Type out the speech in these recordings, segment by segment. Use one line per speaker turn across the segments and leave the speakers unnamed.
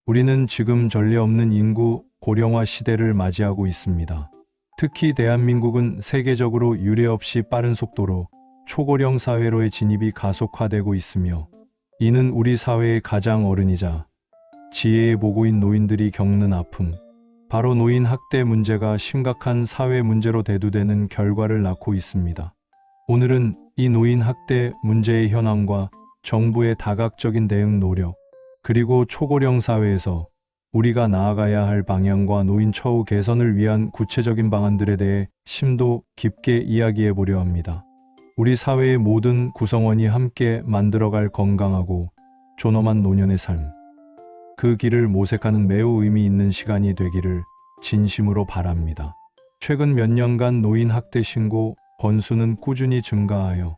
우리는 지금 전례 없는 인구 고령화 시대를 맞이하고 있습니다. 특히 대한민국은 세계적으로 유례없이 빠른 속도로 초고령 사회로의 진입이 가속화되고 있으며, 이는 우리 사회의 가장 어른이자 지혜의 보고인 노인들이 겪는 아픔, 바로 노인 학대 문제가 심각한 사회 문제로 대두되는 결과를 낳고 있습니다. 오늘은 이 노인 학대 문제의 현황과 정부의 다각적인 대응 노력, 그리고 초고령 사회에서 우리가 나아가야 할 방향과 노인 처우 개선을 위한 구체적인 방안들에 대해 심도 깊게 이야기해 보려 합니다. 우리 사회의 모든 구성원이 함께 만들어갈 건강하고 존엄한 노년의 삶, 그 길을 모색하는 매우 의미 있는 시간이 되기를 진심으로 바랍니다. 최근 몇 년간 노인 학대 신고 건수는 꾸준히 증가하여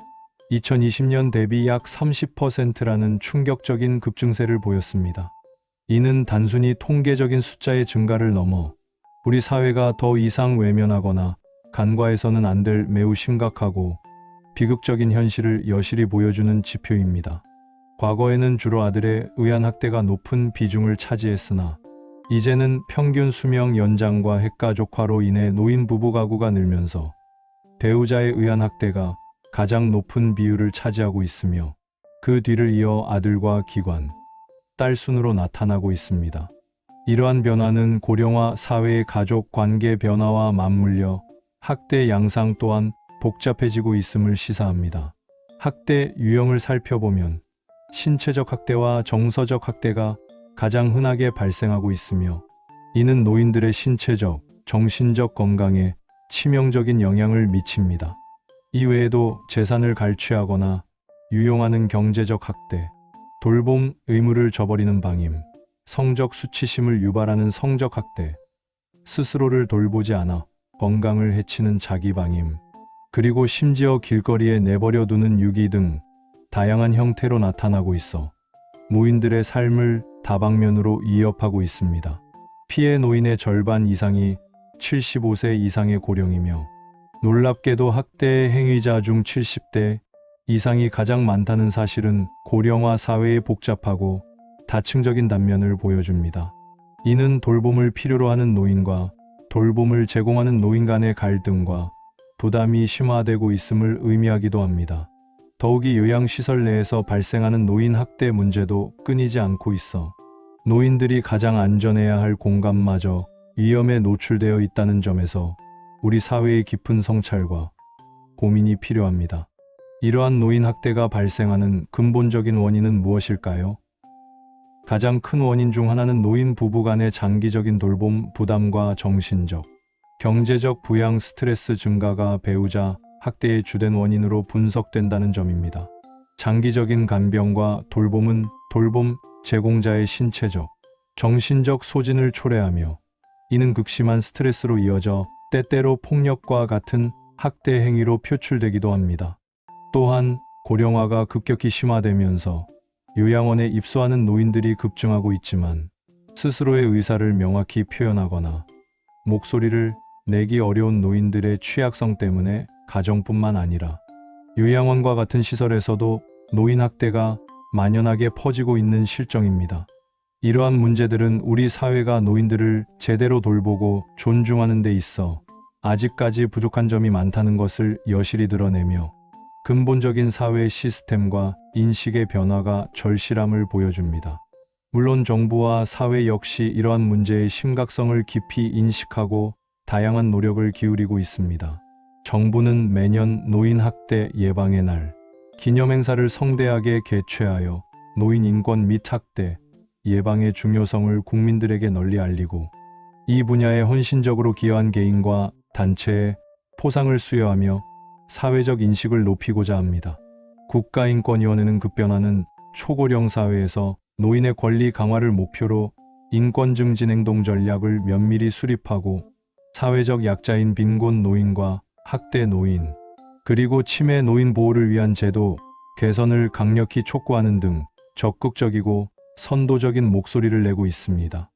2020년 대비 약 30%라는 충격적인 급증세를 보였습니다. 이는 단순히 통계적인 숫자의 증가를 넘어 우리 사회가 더 이상 외면하거나 간과해서는 안 될 매우 심각하고 비극적인 현실을 여실히 보여주는 지표입니다. 과거에는 주로 아들의 의안 학대가 높은 비중을 차지했으나, 이제는 평균 수명 연장과 핵가족화로 인해 노인 부부 가구가 늘면서 배우자의 의안 학대가 가장 높은 비율을 차지하고 있으며, 그 뒤를 이어 아들과 기관, 딸 순으로 나타나고 있습니다. 이러한 변화는 고령화 사회의 가족 관계 변화와 맞물려 학대 양상 또한 복잡해지고 있음을 시사합니다. 학대 유형을 살펴보면 신체적 학대와 정서적 학대가 가장 흔하게 발생하고 있으며, 이는 노인들의 신체적, 정신적 건강에 치명적인 영향을 미칩니다. 이외에도 재산을 갈취하거나 유용하는 경제적 학대, 돌봄 의무를 저버리는 방임, 성적 수치심을 유발하는 성적 학대, 스스로를 돌보지 않아 건강을 해치는 자기 방임, 그리고 심지어 길거리에 내버려 두는 유기 등 다양한 형태로 나타나고 있어 노인들의 삶을 다방면으로 위협하고 있습니다. 피해 노인의 절반 이상이 75세 이상의 고령이며, 놀랍게도 학대의 행위자 중 70대 이상이 가장 많다는 사실은 고령화 사회의 복잡하고 다층적인 단면을 보여줍니다. 이는 돌봄을 필요로 하는 노인과 돌봄을 제공하는 노인 간의 갈등과 부담이 심화되고 있음을 의미하기도 합니다. 더욱이 요양시설 내에서 발생하는 노인 학대 문제도 끊이지 않고 있어 노인들이 가장 안전해야 할 공간마저 위험에 노출되어 있다는 점에서 우리 사회의 깊은 성찰과 고민이 필요합니다. 이러한 노인 학대가 발생하는 근본적인 원인은 무엇일까요? 가장 큰 원인 중 하나는 노인 부부 간의 장기적인 돌봄 부담과 정신적, 경제적 부양 스트레스 증가가 배우자 학대의 주된 원인으로 분석된다는 점입니다. 장기적인 간병과 돌봄은 돌봄 제공자의 신체적, 정신적 소진을 초래하며, 이는 극심한 스트레스로 이어져 때때로 폭력과 같은 학대 행위로 표출되기도 합니다. 또한 고령화가 급격히 심화되면서 요양원에 입소하는 노인들이 급증하고 있지만, 스스로의 의사를 명확히 표현하거나 목소리를 내기 어려운 노인들의 취약성 때문에 가정뿐만 아니라 요양원과 같은 시설에서도 노인 학대가 만연하게 퍼지고 있는 실정입니다. 이러한 문제들은 우리 사회가 노인들을 제대로 돌보고 존중하는 데 있어 아직까지 부족한 점이 많다는 것을 여실히 드러내며, 근본적인 사회 시스템과 인식의 변화가 절실함을 보여줍니다. 물론 정부와 사회 역시 이러한 문제의 심각성을 깊이 인식하고 다양한 노력을 기울이고 있습니다. 정부는 매년 노인 학대 예방의 날, 기념행사를 성대하게 개최하여 노인 인권 및 학대 예방의 중요성을 국민들에게 널리 알리고, 이 분야에 헌신적으로 기여한 개인과 단체에 포상을 수여하며 사회적 인식을 높이고자 합니다. 국가인권위원회는 급변하는 초고령 사회에서 노인의 권리 강화를 목표로 인권 증진 행동 전략을 면밀히 수립하고, 사회적 약자인 빈곤 노인과 학대 노인, 그리고 치매 노인 보호를 위한 제도 개선을 강력히 촉구하는 등 적극적이고 선도적인 목소리를 내고 있습니다.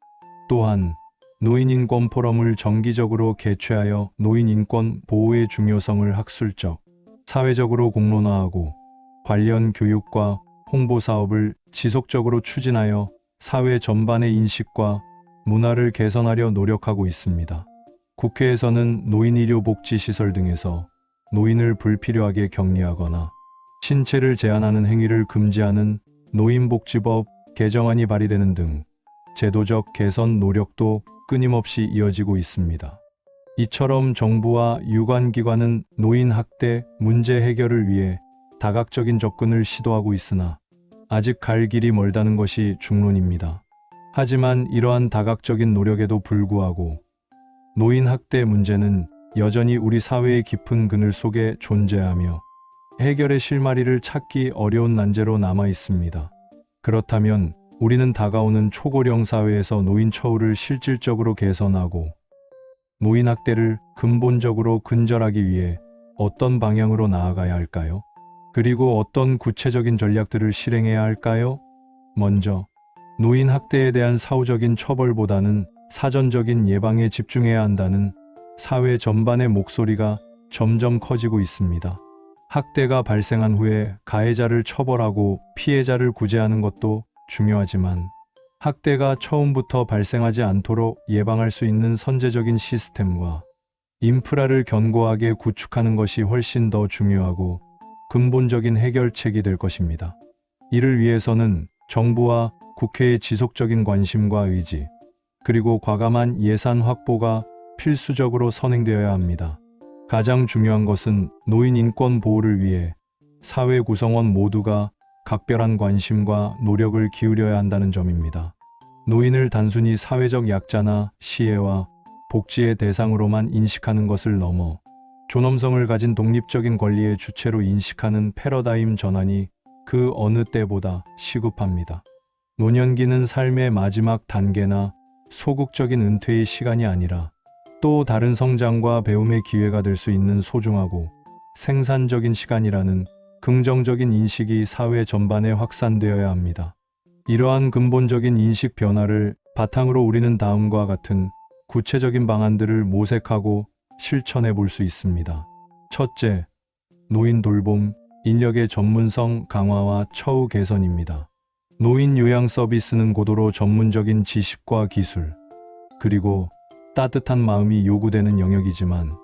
또한 노인인권 포럼을 정기적으로 개최하여 노인인권 보호의 중요성을 학술적, 사회적으로 공론화하고 관련 교육과 홍보 사업을 지속적으로 추진하여 사회 전반의 인식과 문화를 개선하려 노력하고 있습니다. 국회에서는 노인의료복지시설 등에서 노인을 불필요하게 격리하거나 신체를 제한하는 행위를 금지하는 노인복지법 개정안이 발의되는 등 제도적 개선 노력도 끊임없이 이어지고 있습니다. 이처럼 정부와 유관기관은 노인 학대 문제 해결을 위해 다각적인 접근을 시도하고 있으나 아직 갈 길이 멀다는 것이 중론입니다. 하지만 이러한 다각적인 노력에도 불구하고 노인 학대 문제는 여전히 우리 사회의 깊은 그늘 속에 존재하며 해결의 실마리를 찾기 어려운 난제로 남아 있습니다. 그렇다면 우리는 다가오는 초고령 사회에서 노인 처우를 실질적으로 개선하고 노인 학대를 근본적으로 근절하기 위해 어떤 방향으로 나아가야 할까요? 그리고 어떤 구체적인 전략들을 실행해야 할까요? 먼저 노인 학대에 대한 사후적인 처벌보다는 사전적인 예방에 집중해야 한다는 사회 전반의 목소리가 점점 커지고 있습니다. 학대가 발생한 후에 가해자를 처벌하고 피해자를 구제하는 것도 중요하지만 학대가 처음부터 발생하지 않도록 예방할 수 있는 선제적인 시스템과 인프라를 견고하게 구축하는 것이 훨씬 더 중요하고 근본적인 해결책이 될 것입니다. 이를 위해서는 정부와 국회의 지속적인 관심과 의지, 그리고 과감한 예산 확보가 필수적으로 선행되어야 합니다. 가장 중요한 것은 노인 인권 보호를 위해 사회 구성원 모두가 각별한 관심과 노력을 기울여야 한다는 점입니다. 노인을 단순히 사회적 약자나 시혜와 복지의 대상으로만 인식하는 것을 넘어 존엄성을 가진 독립적인 권리의 주체로 인식하는 패러다임 전환이 그 어느 때보다 시급합니다. 노년기는 삶의 마지막 단계나 소극적인 은퇴의 시간이 아니라 또 다른 성장과 배움의 기회가 될 수 있는 소중하고 생산적인 시간이라는 긍정적인 인식이 사회 전반에 확산되어야 합니다. 이러한 근본적인 인식 변화를 바탕으로 우리는 다음과 같은 구체적인 방안들을 모색하고 실천해 볼 수 있습니다. 첫째, 노인 돌봄, 인력의 전문성 강화와 처우 개선입니다. 노인 요양 서비스는 고도로 전문적인 지식과 기술, 그리고 따뜻한 마음이 요구되는 영역이지만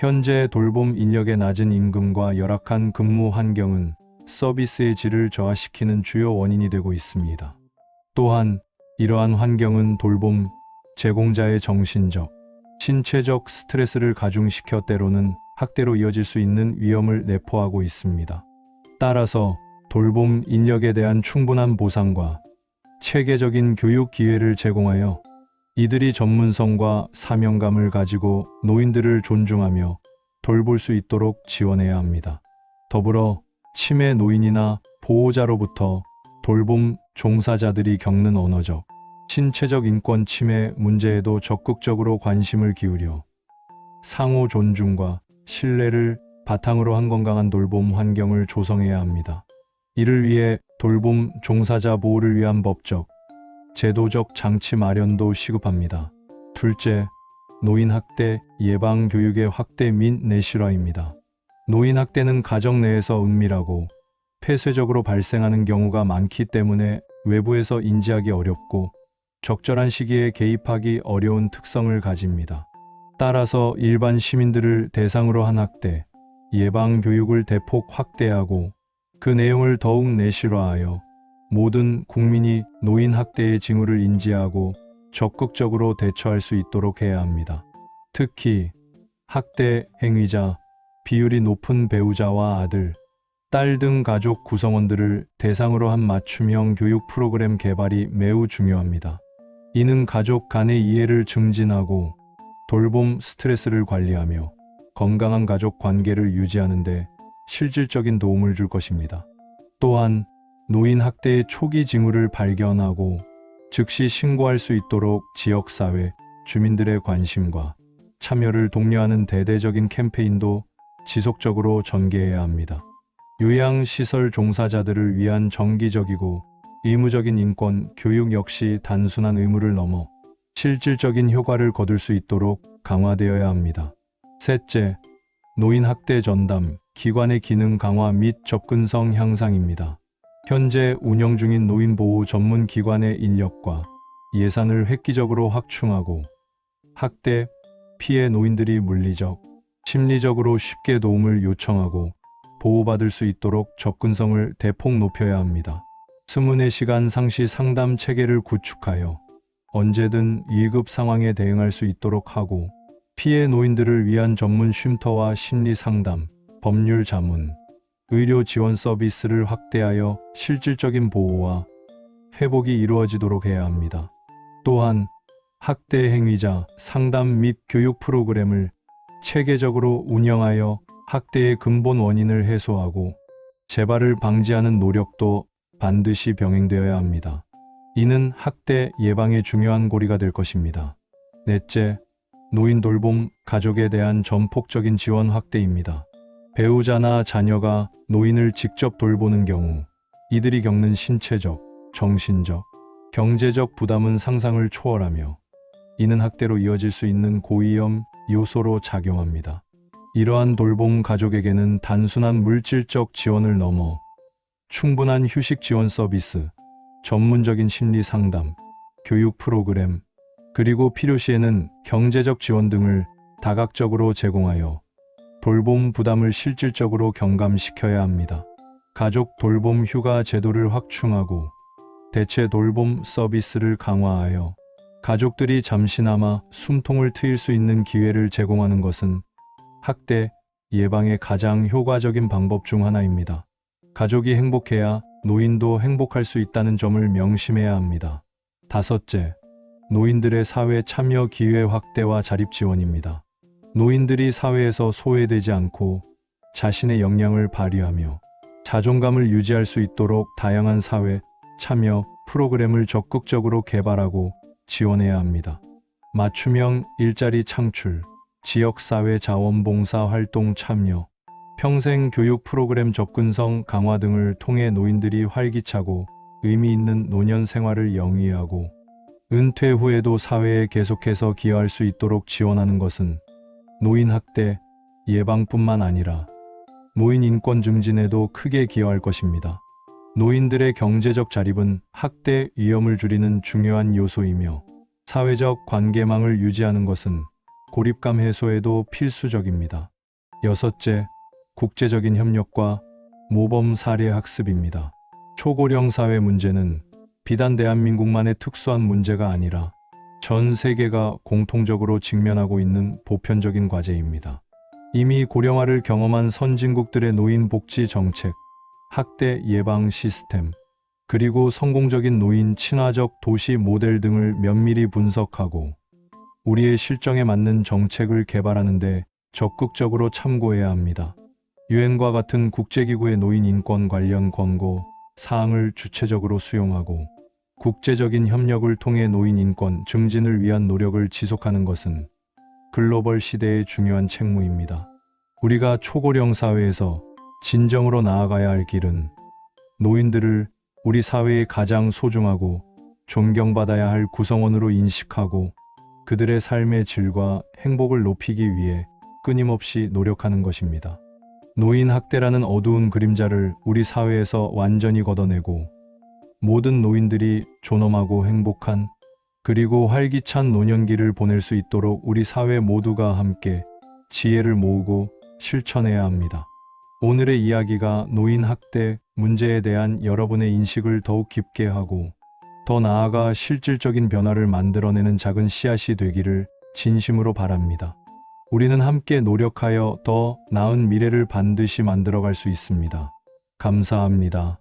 현재 돌봄 인력의 낮은 임금과 열악한 근무 환경은 서비스의 질을 저하시키는 주요 원인이 되고 있습니다. 또한 이러한 환경은 돌봄 제공자의 정신적, 신체적 스트레스를 가중시켜 때로는 학대로 이어질 수 있는 위험을 내포하고 있습니다. 따라서 돌봄 인력에 대한 충분한 보상과 체계적인 교육 기회를 제공하여 이들이 전문성과 사명감을 가지고 노인들을 존중하며 돌볼 수 있도록 지원해야 합니다. 더불어 치매 노인이나 보호자로부터 돌봄 종사자들이 겪는 언어적, 신체적 인권 침해 문제에도 적극적으로 관심을 기울여 상호 존중과 신뢰를 바탕으로 한 건강한 돌봄 환경을 조성해야 합니다. 이를 위해 돌봄 종사자 보호를 위한 법적, 제도적 장치 마련도 시급합니다. 둘째, 노인 학대 예방 교육의 확대 및 내실화입니다. 노인 학대는 가정 내에서 은밀하고 폐쇄적으로 발생하는 경우가 많기 때문에 외부에서 인지하기 어렵고 적절한 시기에 개입하기 어려운 특성을 가집니다. 따라서 일반 시민들을 대상으로 한 학대 예방 교육을 대폭 확대하고 그 내용을 더욱 내실화하여 모든 국민이 노인 학대의 징후를 인지하고 적극적으로 대처할 수 있도록 해야 합니다. 특히 학대 행위자, 비율이 높은 배우자와 아들, 딸 등 가족 구성원들을 대상으로 한 맞춤형 교육 프로그램 개발이 매우 중요합니다. 이는 가족 간의 이해를 증진하고 돌봄 스트레스를 관리하며 건강한 가족 관계를 유지하는 데 실질적인 도움을 줄 것입니다. 또한 노인 학대의 초기 징후를 발견하고 즉시 신고할 수 있도록 지역사회, 주민들의 관심과 참여를 독려하는 대대적인 캠페인도 지속적으로 전개해야 합니다. 요양시설 종사자들을 위한 정기적이고 의무적인 인권 교육 역시 단순한 의무를 넘어 실질적인 효과를 거둘 수 있도록 강화되어야 합니다. 셋째, 노인 학대 전담 기관의 기능 강화 및 접근성 향상입니다. 현재 운영 중인 노인보호 전문 기관의 인력과 예산을 획기적으로 확충하고 학대 피해 노인들이 물리적, 심리적으로 쉽게 도움을 요청하고 보호받을 수 있도록 접근성을 대폭 높여야 합니다. 24시간 상시 상담 체계를 구축하여 언제든 위급 상황에 대응할 수 있도록 하고 피해 노인들을 위한 전문 쉼터와 심리 상담, 법률 자문, 의료 지원 서비스를 확대하여 실질적인 보호와 회복이 이루어지도록 해야 합니다. 또한 학대 행위자 상담 및 교육 프로그램을 체계적으로 운영하여 학대의 근본 원인을 해소하고 재발을 방지하는 노력도 반드시 병행되어야 합니다. 이는 학대 예방의 중요한 고리가 될 것입니다. 넷째, 노인 돌봄 가족에 대한 전폭적인 지원 확대입니다. 배우자나 자녀가 노인을 직접 돌보는 경우 이들이 겪는 신체적, 정신적, 경제적 부담은 상상을 초월하며 이는 학대로 이어질 수 있는 고위험 요소로 작용합니다. 이러한 돌봄 가족에게는 단순한 물질적 지원을 넘어 충분한 휴식 지원 서비스, 전문적인 심리 상담, 교육 프로그램, 그리고 필요시에는 경제적 지원 등을 다각적으로 제공하여 돌봄 부담을 실질적으로 경감시켜야 합니다. 가족 돌봄 휴가 제도를 확충하고 대체 돌봄 서비스를 강화하여 가족들이 잠시나마 숨통을 트일 수 있는 기회를 제공하는 것은 학대 예방의 가장 효과적인 방법 중 하나입니다. 가족이 행복해야 노인도 행복할 수 있다는 점을 명심해야 합니다. 다섯째, 노인들의 사회 참여 기회 확대와 자립 지원입니다. 노인들이 사회에서 소외되지 않고 자신의 역량을 발휘하며 자존감을 유지할 수 있도록 다양한 사회 참여 프로그램을 적극적으로 개발하고 지원해야 합니다. 맞춤형 일자리 창출, 지역사회 자원봉사 활동 참여, 평생 교육 프로그램 접근성 강화 등을 통해 노인들이 활기차고 의미 있는 노년 생활을 영위하고 은퇴 후에도 사회에 계속해서 기여할 수 있도록 지원하는 것은 노인 학대 예방뿐만 아니라 노인 인권 증진에도 크게 기여할 것입니다. 노인들의 경제적 자립은 학대 위험을 줄이는 중요한 요소이며 사회적 관계망을 유지하는 것은 고립감 해소에도 필수적입니다. 여섯째, 국제적인 협력과 모범 사례 학습입니다. 초고령 사회 문제는 비단 대한민국만의 특수한 문제가 아니라 전 세계가 공통적으로 직면하고 있는 보편적인 과제입니다. 이미 고령화를 경험한 선진국들의 노인 복지 정책, 학대 예방 시스템, 그리고 성공적인 노인 친화적 도시 모델 등을 면밀히 분석하고 우리의 실정에 맞는 정책을 개발하는 데 적극적으로 참고해야 합니다. 유엔과 같은 국제기구의 노인 인권 관련 권고 사항을 주체적으로 수용하고 국제적인 협력을 통해 노인 인권 증진을 위한 노력을 지속하는 것은 글로벌 시대의 중요한 책무입니다. 우리가 초고령 사회에서 진정으로 나아가야 할 길은 노인들을 우리 사회의 가장 소중하고 존경받아야 할 구성원으로 인식하고 그들의 삶의 질과 행복을 높이기 위해 끊임없이 노력하는 것입니다. 노인 학대라는 어두운 그림자를 우리 사회에서 완전히 걷어내고 모든 노인들이 존엄하고 행복한 그리고 활기찬 노년기를 보낼 수 있도록 우리 사회 모두가 함께 지혜를 모으고 실천해야 합니다. 오늘의 이야기가 노인 학대 문제에 대한 여러분의 인식을 더욱 깊게 하고 더 나아가 실질적인 변화를 만들어내는 작은 씨앗이 되기를 진심으로 바랍니다. 우리는 함께 노력하여 더 나은 미래를 반드시 만들어갈 수 있습니다. 감사합니다.